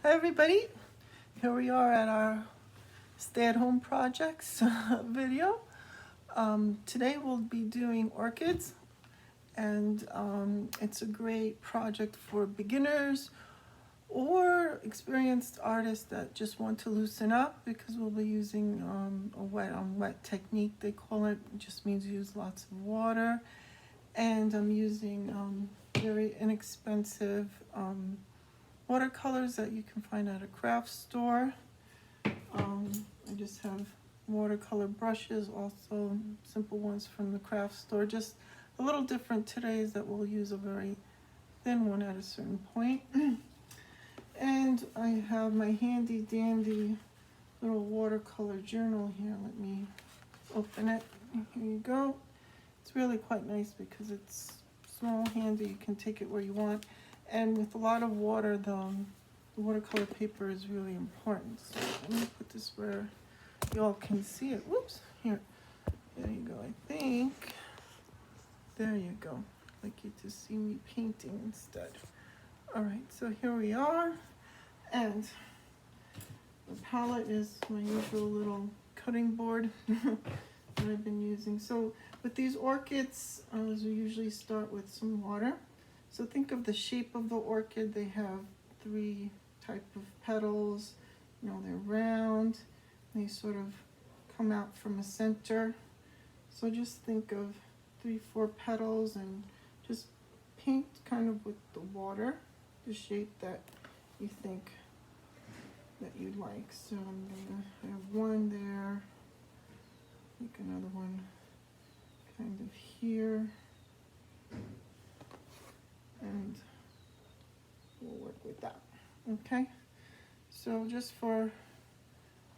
Hi everybody, here we are at our stay-at-home projects video. Today we'll be doing orchids, and it's a great project for beginners or experienced artists that just want to loosen up, because we'll be using a wet on wet technique, they call it. It just means use lots of water, and I'm using very inexpensive watercolors that you can find at a craft store. I just have watercolor brushes, also simple ones from the craft store. Just a little different today is that we'll use a very thin one at a certain point. And I have my handy dandy little watercolor journal here. Let me open it. Here you go. It's really quite nice because it's small, handy. You can take it where you want. And with a lot of water, the watercolor paper is really important. So let me put this where y'all can see it. Whoops, here. There you go, I think. There you go. I'd like you to see me painting instead. All right, so here we are. And the palette is my usual little cutting board that I've been using. So with these orchids, we usually start with some water. So think of the shape of the orchid. They have three type of petals. You know, they're round. They sort of come out from a center. So just think of 3-4 petals and just paint kind of with the water the shape that you think that you'd like. So I'm gonna have one there, make another one kind of here, and we'll work with that. Okay, so just for,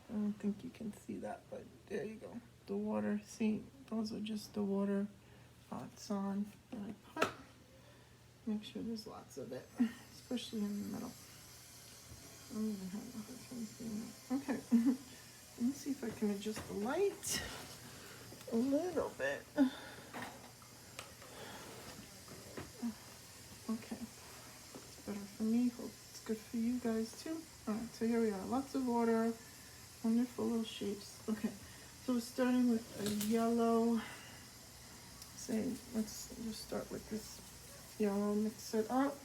I don't think you can see that, but there you go. The water, see, those are just the water spots on that I put. Make sure there's lots of it, especially in the middle. I don't even have a hard time seeing that. Okay, let me see if I can adjust the light a little bit. Okay, it's better for me. Hope it's good for you guys too. All right, so here we are. Lots of water, wonderful little shapes. Okay, so we're starting with a yellow. Say, let's just start with this yellow. Mix it up.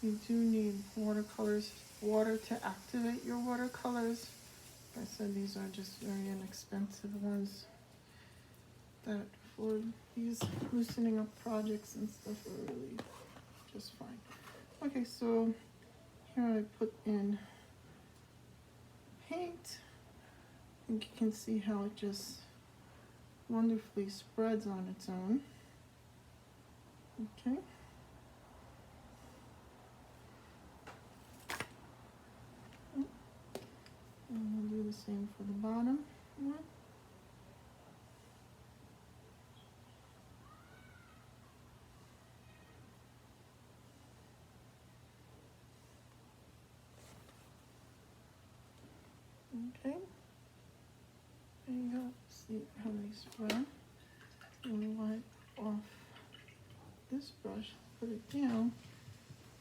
You do need watercolors, water to activate your watercolors. Like I said, these are just very inexpensive ones that for these loosening up projects and stuff are really just fine. Okay, so here I put in paint. I think you can see how it just wonderfully spreads on its own. Okay. And we'll do the same for the bottom one. Okay. There you go. See how they spread. And wipe off this brush, put it down.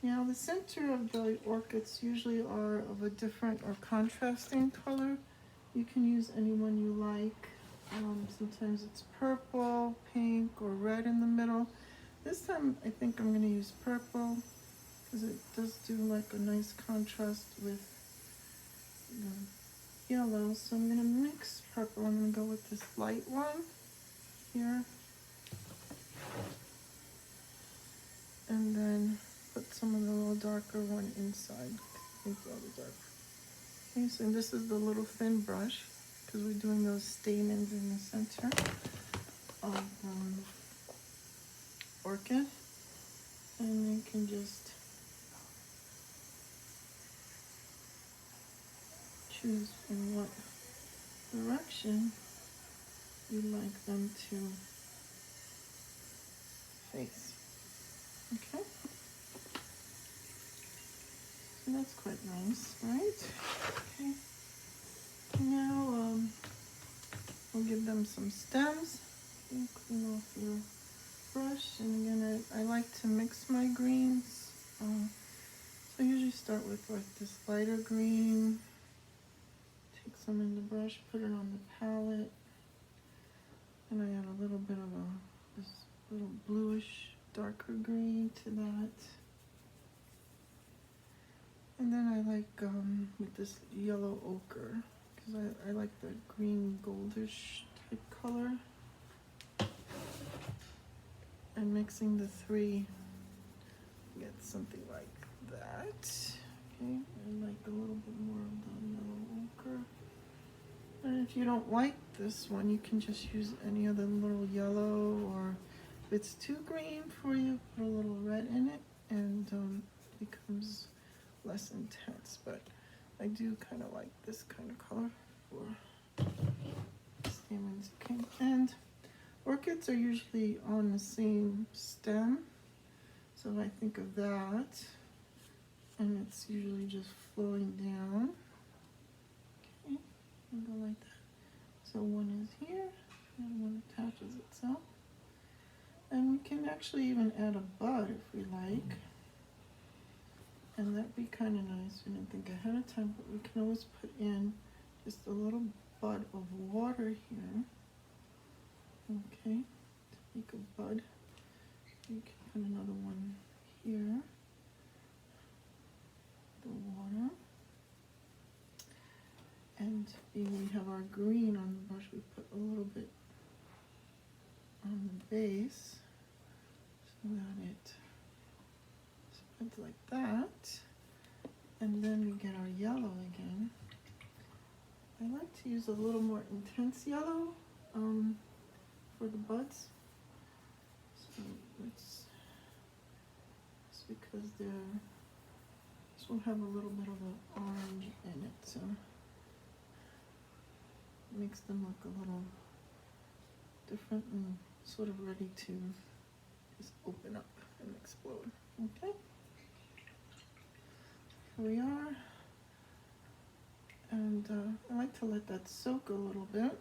Now the center of the orchids usually are of a different or contrasting color. You can use any one you like. Sometimes it's purple, pink, or red in the middle. This time I think I'm going to use purple because it does do like a nice contrast with the yellow. So I'm going to mix purple. I'm going to go with this light one here. And then put some of the little darker one inside. Make all the dark. Okay, so this is the little thin brush because we're doing those stamens in the center of orchid. And you can just choose in what direction you'd like them to face. Okay. So that's quite nice, right? Okay. Now we'll give them some stems. Clean off your brush, and again I like to mix my greens. So I usually start with like this lighter green. Take some in the brush, put it on the palette, and I add a little bit of this little bluish, darker green to that. And then I like with this yellow ochre, because I like the green goldish type color. And mixing the three, get something like that. Okay, and like a little bit more of the yellow ochre. And if you don't like this one, you can just use any other little yellow, or if it's too green for you, put a little red in it, and it becomes less intense. But I do kind of like this kind of color for stamens. Okay, and orchids are usually on the same stem, so I think of that, and it's usually just flowing down. Okay, and go like that. So one is here, and one attaches itself. And we can actually even add a bud if we like, and that'd be kind of nice. We didn't think ahead of time, but we can always put in just a little bud of water here. Okay, to make a bud. You can put another one here. The water. And being we have our green on the brush, we put a little bit on the base so that it spreads like that. And then we get our yellow again. I like to use a little more intense yellow for the buds. So it's because this will have a little bit of an orange in it, so it makes them look a little different and sort of ready to just open up and explode. Okay, here we are, and I like to let that soak a little bit.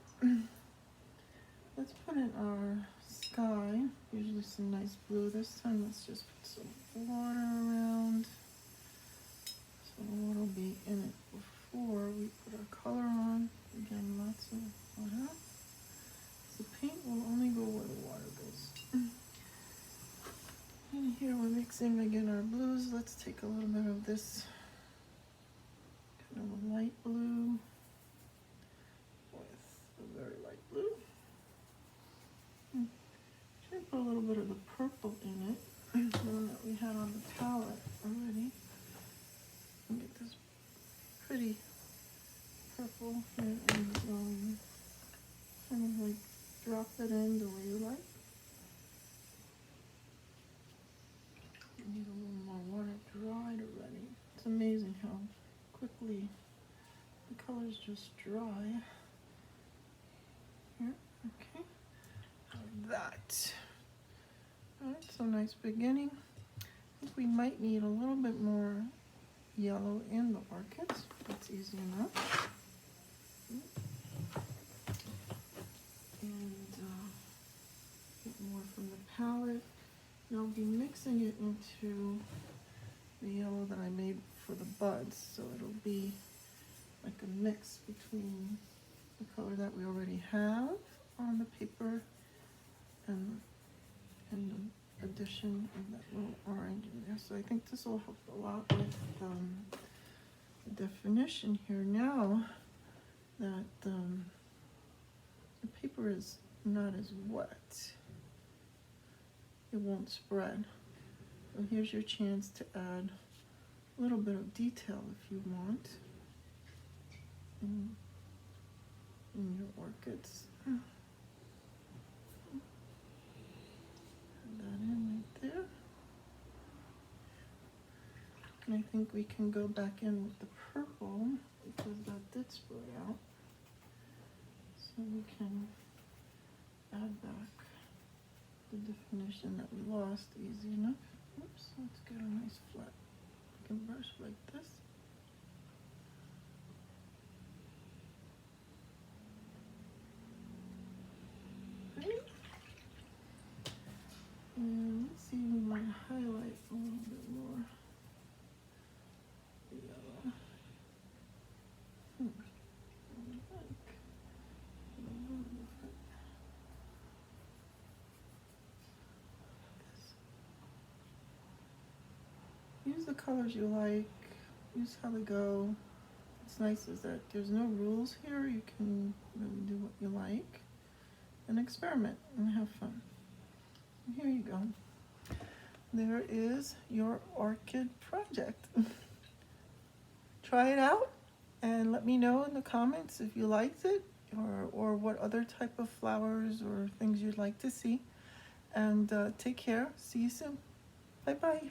Let's put in our sky, usually some nice blue. This time let's just put some water around, so water will be in it before we put our color on. Again, lots of water. The paint will only go where the water goes. And here we're mixing again our blues. Let's take a little bit of this kind of a light blue with a very light blue. Should put a little bit of the purple in it, the one that we had on the palette already. And get this pretty purple here, and kind of like drop it in the way you like. Need a little more water dried already. It's amazing how quickly the colors just dry. Here, okay. That. Alright, so nice beginning. I think we might need a little bit more yellow in the orchids. That's easy enough. And get more from the palette. And I'll be mixing it into the yellow that I made for the buds, so it'll be like a mix between the color that we already have on the paper and the addition of that little orange in there. So I think this will help a lot with the definition here. Now that the paper is not as wet, it won't spread. So here's your chance to add a little bit of detail if you want in your orchids. Add that in right there. And I think we can go back in with the purple because that did spread out. So we can add back the definition that we lost easy enough. Oops, let's get a nice flat brush like this. Okay. And let's see, we might highlight a little bit more. colors you like, use how they go. What's nice is that there's no rules here. You can really do what you like and experiment and have fun. And here you go. There is your orchid project. Try it out and let me know in the comments if you liked it, or what other type of flowers or things you'd like to see. And take care. See you soon. Bye-bye.